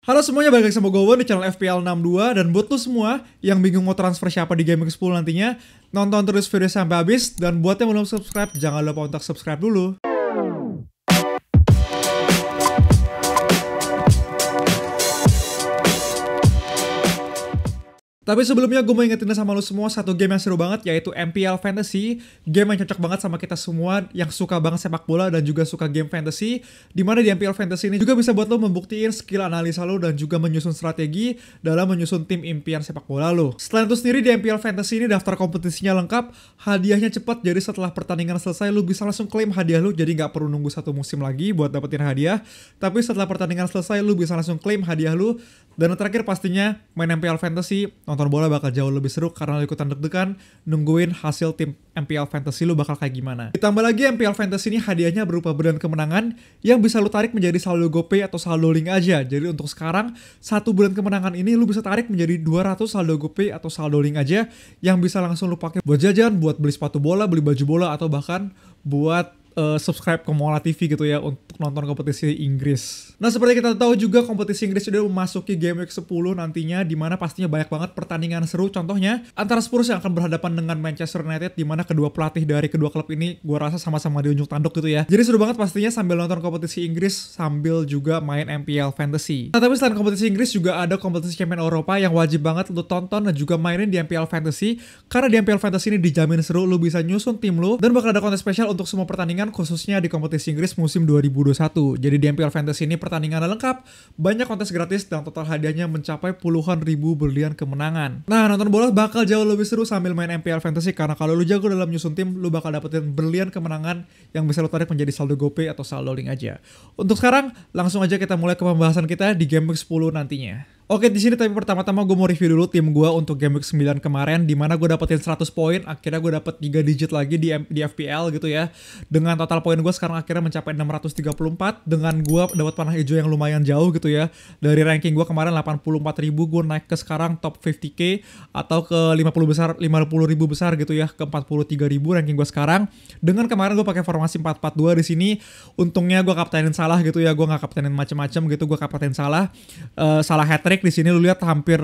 Halo semuanya, balik lagi sama gue Won di channel FPL 62. Dan buat lo semua yang bingung mau transfer siapa di Game Week 10 nantinya, nonton terus video sampai habis. Dan buat yang belum subscribe, jangan lupa untuk subscribe dulu. Tapi sebelumnya gue mau ingetin sama lo semua satu game yang seru banget, yaitu MPL Fantasy. Game yang cocok banget sama kita semua yang suka banget sepak bola dan juga suka game fantasy. Dimana di MPL Fantasy ini juga bisa buat lo membuktiin skill analisa lo dan juga menyusun strategi dalam menyusun tim impian sepak bola lo. Selain itu sendiri di MPL Fantasy ini daftar kompetisinya lengkap, hadiahnya cepat, jadi setelah pertandingan selesai lo bisa langsung klaim hadiah lo, jadi nggak perlu nunggu satu musim lagi buat dapetin hadiah. Tapi setelah pertandingan selesai lo bisa langsung klaim hadiah lo. Dan yang terakhir pastinya main MPL Fantasy, nonton bola bakal jauh lebih seru karena lo ikutan deg-degan nungguin hasil tim MPL Fantasy lo bakal kayak gimana. Ditambah lagi MPL Fantasy ini hadiahnya berupa bulan kemenangan yang bisa lo tarik menjadi saldo GoPay atau saldo link aja. Jadi untuk sekarang, satu bulan kemenangan ini lo bisa tarik menjadi 200 saldo GoPay atau saldo link aja yang bisa langsung lo pakai buat jajan, buat beli sepatu bola, beli baju bola, atau bahkan buat subscribe ke Mola TV gitu ya untuk nonton kompetisi Inggris. Nah, seperti kita tahu juga kompetisi Inggris sudah memasuki Game Week 10 nantinya, dimana pastinya banyak banget pertandingan seru. Contohnya antara Spurs yang akan berhadapan dengan Manchester United, dimana kedua pelatih dari kedua klub ini gue rasa sama-sama diunjuk tanduk gitu ya. Jadi seru banget pastinya sambil nonton kompetisi Inggris sambil juga main MPL Fantasy. Nah, tapi selain kompetisi Inggris juga ada kompetisi Champions Eropa yang wajib banget lo tonton dan juga mainin di MPL Fantasy, karena di MPL Fantasy ini dijamin seru, lo bisa nyusun tim lo dan bakal ada konten spesial untuk semua pertandingan, khususnya di kompetisi Inggris musim 2021. Jadi di MPL Fantasy ini pertandingan lengkap, banyak kontes gratis, dan total hadiahnya mencapai puluhan ribu berlian kemenangan. Nah, nonton bola bakal jauh lebih seru sambil main MPL Fantasy, karena kalau lu jago dalam nyusun tim, lu bakal dapetin berlian kemenangan yang bisa lu tarik menjadi saldo GoPay atau saldo link aja. Untuk sekarang, langsung aja kita mulai ke pembahasan kita di Game Week 10 nantinya. Oke, di sini tapi pertama-tama gue mau review dulu tim gue untuk Game Week 9 kemarin, dimana gue dapetin 100 poin, akhirnya gue dapet 3 digit lagi di FPL gitu ya. Dengan total poin gue sekarang akhirnya mencapai 634, dengan gue dapat panah hijau yang lumayan jauh gitu ya. Dari ranking gue kemarin 84.000, gue naik ke sekarang top 50k atau ke 50 ribu besar gitu ya, ke 43.000 ranking gue sekarang. Dengan kemarin gue pakai formasi 4-4-2 di sini, untungnya gue kaptenin salah gitu ya, gue nggak kaptenin macem-macem gitu, gue kaptenin salah hat-trick. Di sini lu lihat hampir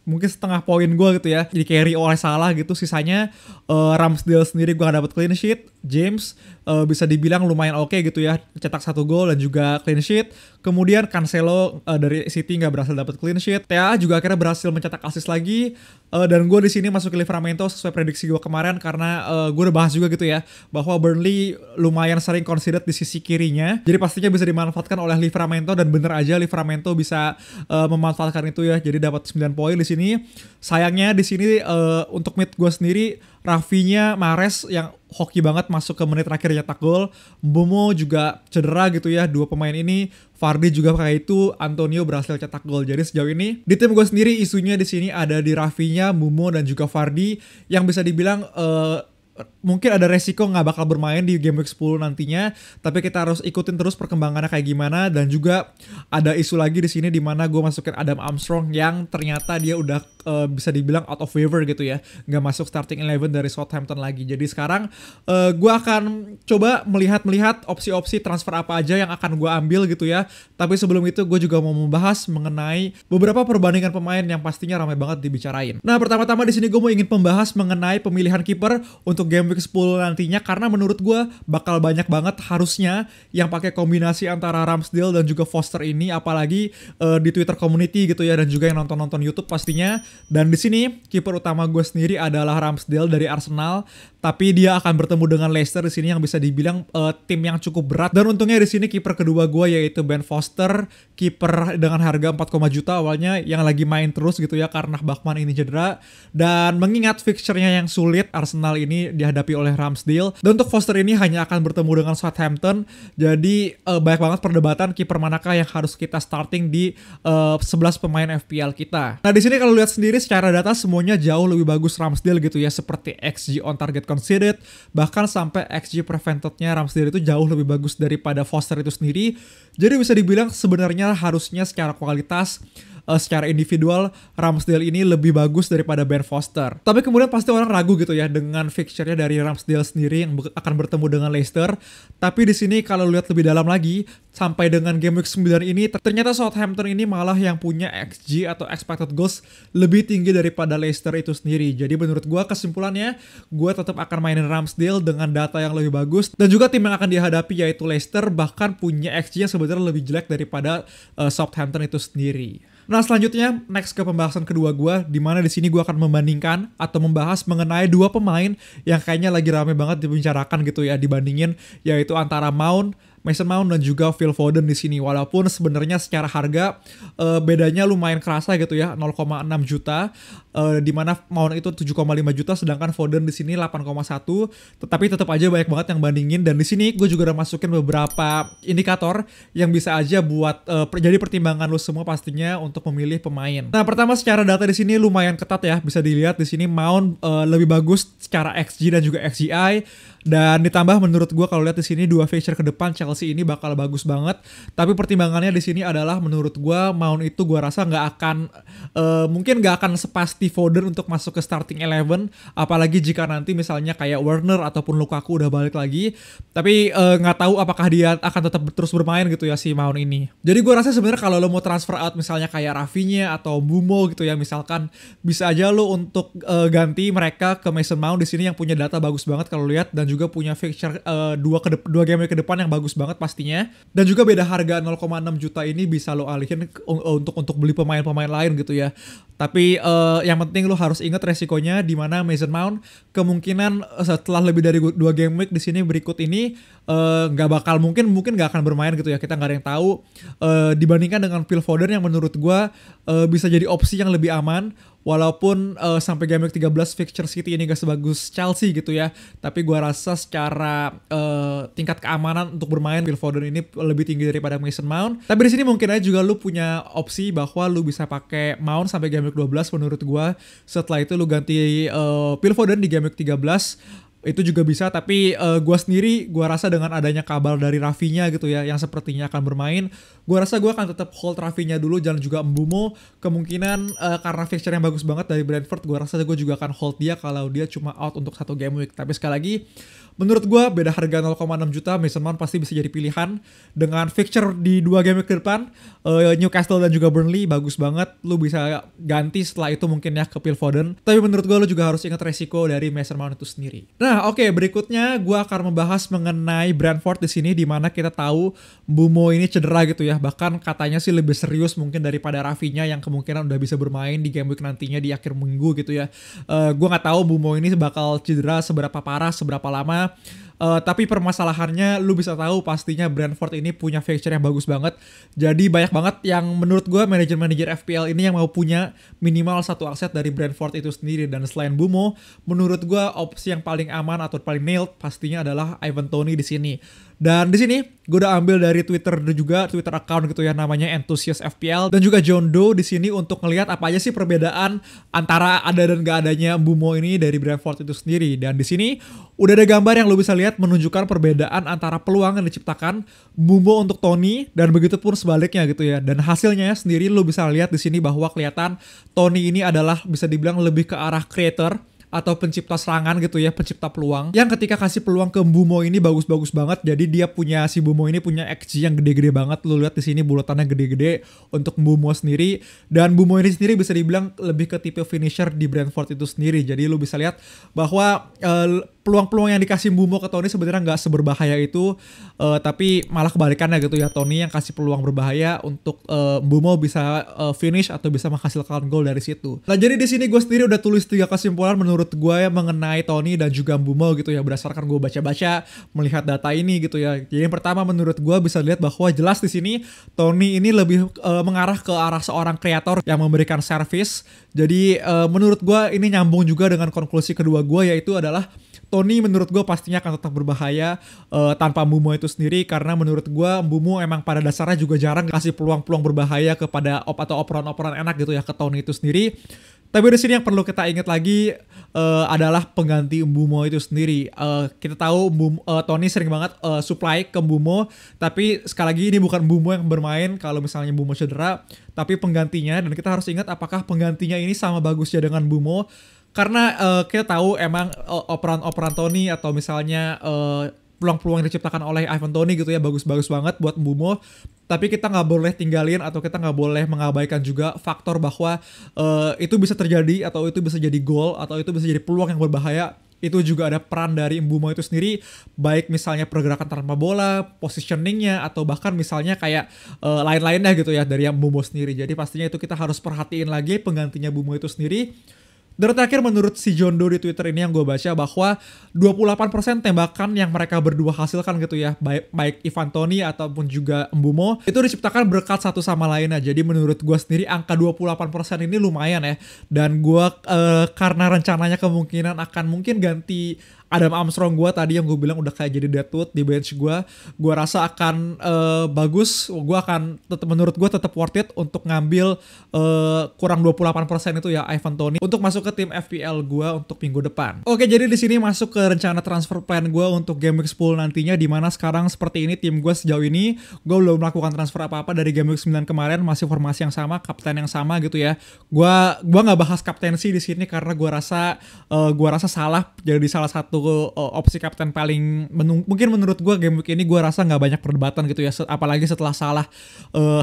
mungkin setengah poin gue gitu ya, jadi carry oleh Salah gitu. Sisanya Ramsdale sendiri gue gak dapet clean sheet. James bisa dibilang lumayan oke gitu ya, cetak 1 gol dan juga clean sheet. Kemudian Cancelo dari City nggak berhasil dapat clean sheet. TA juga akhirnya berhasil mencetak assist lagi. Dan gue di sini masuk ke Livramento sesuai prediksi gue kemarin, karena gue udah bahas juga gitu ya bahwa Burnley lumayan sering conceded di sisi kirinya. Jadi pastinya bisa dimanfaatkan oleh Livramento, dan bener aja Livramento bisa memanfaatkan itu ya. Jadi dapat 9 poin di sini. Sayangnya di sini untuk mid gue sendiri, Rafinha, Mahrez yang hoki banget masuk ke menit terakhir nyetak gol. Mbeumo juga cedera gitu ya. Dua pemain ini, Vardy juga kayak itu, Antonio berhasil cetak gol. Jadi sejauh ini di tim gue sendiri isunya di sini ada di Rafinha, Mbeumo dan juga Vardy yang bisa dibilang mungkin ada resiko nggak bakal bermain di Game Week 10 nantinya, tapi kita harus ikutin terus perkembangannya kayak gimana. Dan juga ada isu lagi di sini di mana gue masukin Adam Armstrong yang ternyata dia udah bisa dibilang out of favor gitu ya, nggak masuk starting 11 dari Southampton lagi. Jadi sekarang gue akan coba melihat opsi-opsi transfer apa aja yang akan gue ambil gitu ya. Tapi sebelum itu gue juga mau membahas mengenai beberapa perbandingan pemain yang pastinya ramai banget dibicarain. Nah, pertama-tama di sini gue mau ingin membahas mengenai pemilihan kiper untuk Game Week 10 nantinya, karena menurut gue bakal banyak banget harusnya yang pakai kombinasi antara Ramsdale dan juga Foster ini, apalagi di Twitter community gitu ya, dan juga yang nonton YouTube pastinya. Dan di sini kiper utama gue sendiri adalah Ramsdale dari Arsenal, tapi dia akan bertemu dengan Leicester di sini yang bisa dibilang tim yang cukup berat. Dan untungnya di sini kiper kedua gue yaitu Ben Foster, kiper dengan harga 4, juta awalnya yang lagi main terus gitu ya karena Bachmann ini cedera. Dan mengingat fixture-nya yang sulit, Arsenal ini dihadapi oleh Ramsdale. Dan untuk Foster ini hanya akan bertemu dengan Southampton. Jadi banyak banget perdebatan kiper manakah yang harus kita starting di 11 pemain FPL kita. Nah, di sini kalau lihat sendiri secara data semuanya jauh lebih bagus Ramsdale gitu ya, seperti XG on target conceded, bahkan sampai XG preventednya Ramsdale itu jauh lebih bagus daripada Foster itu sendiri. Jadi bisa dibilang sebenarnya harusnya secara kualitas secara individual Ramsdale ini lebih bagus daripada Ben Foster. Tapi kemudian pasti orang ragu gitu ya dengan fixture-nya dari Ramsdale sendiri yang akan bertemu dengan Leicester. Tapi di sini kalau lihat lebih dalam lagi, sampai dengan game week 9 ini ternyata Southampton ini malah yang punya XG atau expected goals lebih tinggi daripada Leicester itu sendiri. Jadi menurut gue kesimpulannya, gue tetap akan mainin Ramsdale dengan data yang lebih bagus, dan juga tim yang akan dihadapi yaitu Leicester bahkan punya XG yang sebenarnya lebih jelek daripada Southampton itu sendiri. Nah selanjutnya next ke pembahasan kedua gue, dimana di sini gue akan membandingkan atau membahas mengenai dua pemain yang kayaknya lagi rame banget dibicarakan gitu ya dibandingin, yaitu antara Mason Mount dan juga Phil Foden di sini. Walaupun sebenarnya secara harga bedanya lumayan kerasa gitu ya, 0,6 juta, di mana Mount itu 7,5 juta sedangkan Foden di sini 8,1. Tetapi tetap aja banyak banget yang bandingin, dan di sini gue juga udah masukin beberapa indikator yang bisa aja buat jadi pertimbangan lu semua pastinya untuk memilih pemain. Nah, pertama secara data di sini lumayan ketat ya. Bisa dilihat di sini Mount lebih bagus secara XG dan juga XGI. Dan ditambah menurut gue kalau lihat di sini dua fixture ke depan Chelsea ini bakal bagus banget. Tapi pertimbangannya di sini adalah menurut gue Mount itu gue rasa mungkin nggak akan sepasti Foden untuk masuk ke starting 11, apalagi jika nanti misalnya kayak Werner ataupun Lukaku udah balik lagi. Tapi nggak tahu apakah dia akan tetap terus bermain gitu ya si Mount ini. Jadi gue rasa sebenarnya kalau lo mau transfer out misalnya kayak Rafinha atau Mbeumo gitu ya misalkan, bisa aja lo untuk ganti mereka ke Mason Mount di sini yang punya data bagus banget kalau lihat, dan juga punya fixture dua game ke depan yang bagus banget pastinya, dan juga beda harga 0,6 juta ini bisa lo alihin untuk beli pemain-pemain lain gitu ya. Tapi yang penting lo harus ingat resikonya, di mana Mason Mount kemungkinan setelah lebih dari 2 game week di sini berikut ini mungkin nggak akan bermain gitu ya, kita nggak ada yang tahu. Dibandingkan dengan Phil Foden yang menurut gue bisa jadi opsi yang lebih aman. Walaupun sampai game week 13 fixture City ini gak sebagus Chelsea gitu ya, tapi gue rasa secara tingkat keamanan untuk bermain Phil Foden ini lebih tinggi daripada Mason Mount. Tapi di sini mungkin aja juga lu punya opsi bahwa lu bisa pakai Mount sampai game week 12 menurut gue. Setelah itu lu ganti Phil Foden di game week 13. Itu juga bisa, tapi gue rasa dengan adanya kabar dari Rafinha gitu ya yang sepertinya akan bermain, gue rasa gue akan tetap hold Rafinha dulu, jangan juga Mbeumo. Kemungkinan karena fixture yang bagus banget dari Brentford, gue rasa gue juga akan hold dia kalau dia cuma out untuk 1 game week. Tapi sekali lagi menurut gue beda harga 0,6 juta Mason Mount pasti bisa jadi pilihan. Dengan fixture di 2 game week ke depan Newcastle dan juga Burnley bagus banget, lu bisa ganti setelah itu mungkin ya ke Phil Foden. Tapi menurut gue lu juga harus ingat resiko dari Mason Mount itu sendiri. Nah oke, berikutnya gue akan membahas mengenai Brentford di sini, di mana kita tahu Mbeumo ini cedera gitu ya, bahkan katanya sih lebih serius mungkin daripada Rafinha yang kemungkinan udah bisa bermain di game week nantinya di akhir minggu gitu ya. Gue nggak tahu Mbeumo ini bakal cedera seberapa parah, seberapa lama. Tapi permasalahannya lu bisa tahu pastinya Brentford ini punya fixture yang bagus banget. Jadi banyak banget yang menurut gue manajer FPL ini yang mau punya minimal 1 aset dari Brentford itu sendiri. Dan selain Mbeumo, menurut gue opsi yang paling aman atau paling nailed pastinya adalah Ivan Toney di sini. Dan di sini gue udah ambil dari Twitter account gitu ya, namanya Enthusiast FPL, dan juga John Doe di sini untuk ngelihat apa aja sih perbedaan antara ada dan gak adanya Mbeumo ini dari Brentford itu sendiri. Dan di sini udah ada gambar yang lo bisa lihat menunjukkan perbedaan antara peluang yang diciptakan Mbeumo untuk Toney dan begitu pun sebaliknya gitu ya. Dan hasilnya sendiri lo bisa lihat di sini bahwa kelihatan Toney ini adalah bisa dibilang lebih ke arah creator atau pencipta serangan gitu ya, pencipta peluang. Yang ketika kasih peluang ke Mbeumo ini bagus-bagus banget. Jadi dia si Mbeumo ini punya XG yang gede-gede banget. Lu lihat di sini bulatannya gede-gede untuk Mbeumo sendiri. Dan Mbeumo ini sendiri bisa dibilang lebih ke tipe finisher di Brentford itu sendiri. Jadi lu bisa lihat bahwa peluang-peluang yang dikasih Mbeumo ke Toney sebenarnya nggak seberbahaya itu, tapi malah kebalikannya gitu ya. Toney yang kasih peluang berbahaya untuk Mbeumo bisa finish atau bisa menghasilkan gol dari situ. Nah jadi di sini gue sendiri udah tulis 3 kesimpulan menurut gue ya mengenai Toney dan juga Mbeumo gitu ya, berdasarkan gue baca-baca melihat data ini gitu ya. Jadi yang pertama menurut gue bisa lihat bahwa jelas di sini Toney ini lebih mengarah ke arah seorang kreator yang memberikan service. Jadi menurut gue ini nyambung juga dengan konklusi kedua gue, yaitu adalah Toney menurut gue pastinya akan tetap berbahaya tanpa Mbeumo itu sendiri, karena menurut gue Mbeumo emang pada dasarnya juga jarang kasih peluang-peluang berbahaya kepada atau operan-operan enak gitu ya ke Toney itu sendiri. Tapi di sini yang perlu kita ingat lagi adalah pengganti Mbumo itu sendiri. Kita tahu Tony sering banget supply ke Mbumo, tapi sekali lagi ini bukan Mbumo yang bermain kalau misalnya Mbumo cedera, tapi penggantinya. Dan kita harus ingat apakah penggantinya ini sama bagusnya dengan Mbumo. Karena kita tahu emang operan Tony atau misalnya peluang-peluang yang diciptakan oleh Ivan Toney gitu ya bagus-bagus banget buat Mbumo. Tapi kita nggak boleh tinggalin atau kita nggak boleh mengabaikan juga faktor bahwa itu bisa terjadi atau itu bisa jadi gol atau itu bisa jadi peluang yang berbahaya. Itu juga ada peran dari Mbumo itu sendiri, baik misalnya pergerakan tanpa bola, positioningnya, atau bahkan misalnya kayak lain-lainnya gitu ya dari yang Mbumo sendiri. Jadi pastinya itu kita harus perhatiin lagi penggantinya Mbumo itu sendiri. Dan terakhir menurut si John Doe di Twitter ini yang gue baca bahwa 28% tembakan yang mereka berdua hasilkan gitu ya, baik Ivan Toney ataupun juga Mbumo, itu diciptakan berkat satu sama lainnya. Jadi menurut gue sendiri angka 28% ini lumayan ya. Dan gue karena rencananya kemungkinan akan mungkin ganti Adam Armstrong gue tadi yang gue bilang udah kayak jadi deadwood di bench gue rasa akan bagus. Gue akan menurut gue tetap worth it untuk ngambil kurang 28% itu ya Ivan Toney untuk masuk ke tim FPL gue untuk minggu depan. Oke, jadi di sini masuk ke rencana transfer plan gue untuk Game Week 10 nantinya, dimana sekarang seperti ini tim gue sejauh ini gue belum melakukan transfer apa-apa dari Game Week 9 kemarin, masih formasi yang sama, kapten yang sama gitu ya. Gue nggak bahas kaptensi di sini karena gue rasa salah jadi salah satu opsi kapten paling mungkin menurut gue game week ini gue rasa nggak banyak perdebatan gitu ya, apalagi setelah Salah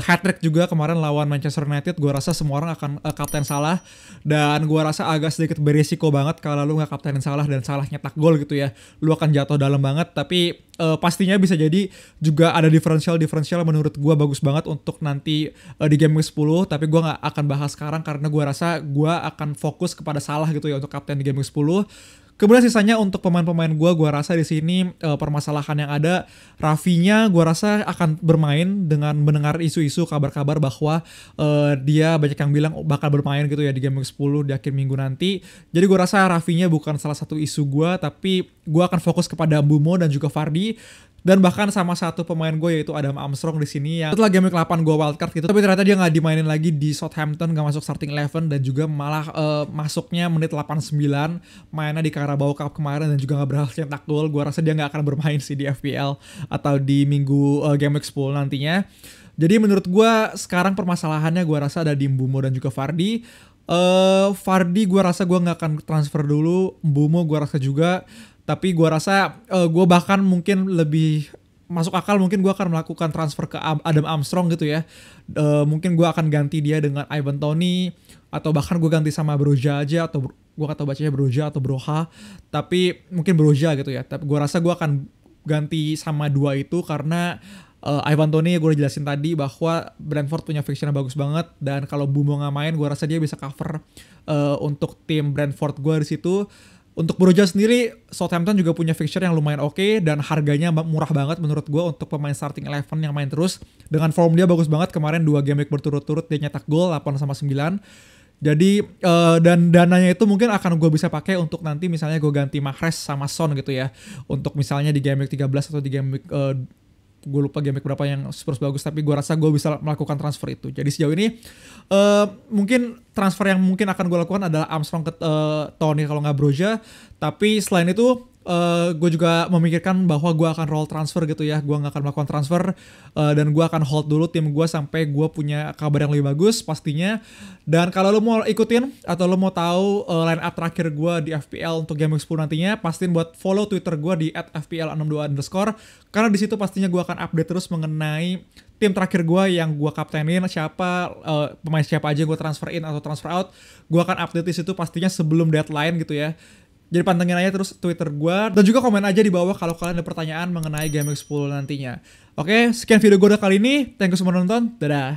hat-trick juga kemarin lawan Manchester United. Gue rasa semua orang akan kapten Salah, dan gue rasa agak sedikit berisiko banget kalau lu nggak kaptenin Salah dan Salah nyetak gol gitu ya, lu akan jatuh dalam banget. Tapi pastinya bisa jadi juga ada diferensial menurut gue bagus banget untuk nanti di game week 10, tapi gue nggak akan bahas sekarang karena gue rasa gue akan fokus kepada Salah gitu ya untuk kapten di game week 10. Kemudian sisanya untuk pemain-pemain gue rasa di sini permasalahan yang ada, Rafinya gue rasa akan bermain dengan mendengar isu-isu kabar-kabar bahwa dia banyak yang bilang bakal bermain gitu ya di game week 10 di akhir minggu nanti. Jadi gue rasa Rafinya bukan salah satu isu gue, tapi gue akan fokus kepada Mbumo dan juga Vardy. Dan bahkan sama satu pemain gue yaitu Adam Armstrong di sini yang setelah game week 8 gue wildcard gitu, tapi ternyata dia nggak dimainin lagi di Southampton, nggak masuk starting 11 dan juga malah masuknya menit 89, mainnya di Carabao Cup kemarin dan juga nggak berhasil cetak gol. Gue rasa dia nggak akan bermain sih di FPL atau di minggu game week 10 nantinya. Jadi menurut gue sekarang permasalahannya gue rasa ada di Mbumo dan juga Vardy. Vardy gue rasa gue nggak akan transfer dulu, Mbumo gue rasa juga. Tapi gue rasa gue bahkan mungkin lebih masuk akal, mungkin gue akan melakukan transfer ke Adam Armstrong gitu ya. Mungkin gue akan ganti dia dengan Ivan Toney, atau bahkan gue ganti sama Broja aja, atau gue gak tau bacanya Broja atau Broha, tapi mungkin Broja gitu ya. Tapi gue rasa gue akan ganti sama dua itu karena Ivan Toney gue udah jelasin tadi bahwa Brentford punya fixture yang bagus banget, dan kalau Mbumo nggak main gue rasa dia bisa cover untuk tim Brentford gue di situ. Untuk Broja sendiri, Southampton juga punya fixture yang lumayan oke dan harganya murah banget menurut gue untuk pemain starting 11 yang main terus. Dengan form dia bagus banget, kemarin 2 game week berturut-turut dia nyetak gol 8-9. Jadi dan dananya itu mungkin akan gue bisa pakai untuk nanti misalnya gue ganti Mahrez sama Son gitu ya. Untuk misalnya di game week 13 atau di game week gue lupa game week berapa yang Spurs bagus, tapi gue rasa gue bisa melakukan transfer itu. Jadi sejauh ini mungkin transfer yang mungkin akan gue lakukan adalah Armstrong ke Toney kalau nggak Broja. Tapi selain itu gue juga memikirkan bahwa gue akan roll transfer gitu ya. Gue nggak akan melakukan transfer dan gue akan hold dulu tim gue sampai gue punya kabar yang lebih bagus pastinya. Dan kalau lo mau ikutin atau lo mau tahu line up terakhir gue di FPL untuk game week 10 nantinya, pastiin buat follow Twitter gue di @fpl62_, karena di situ pastinya gue akan update terus mengenai tim terakhir gue yang gue kaptenin, siapa pemain siapa aja gue transfer in atau transfer out. Gue akan update di situ pastinya sebelum deadline gitu ya. Jadi pantengin aja terus Twitter gue, dan juga komen aja di bawah kalau kalian ada pertanyaan mengenai Game Week 10 nantinya. Oke, sekian video gue kali ini. Thank you semua nonton. Dadah.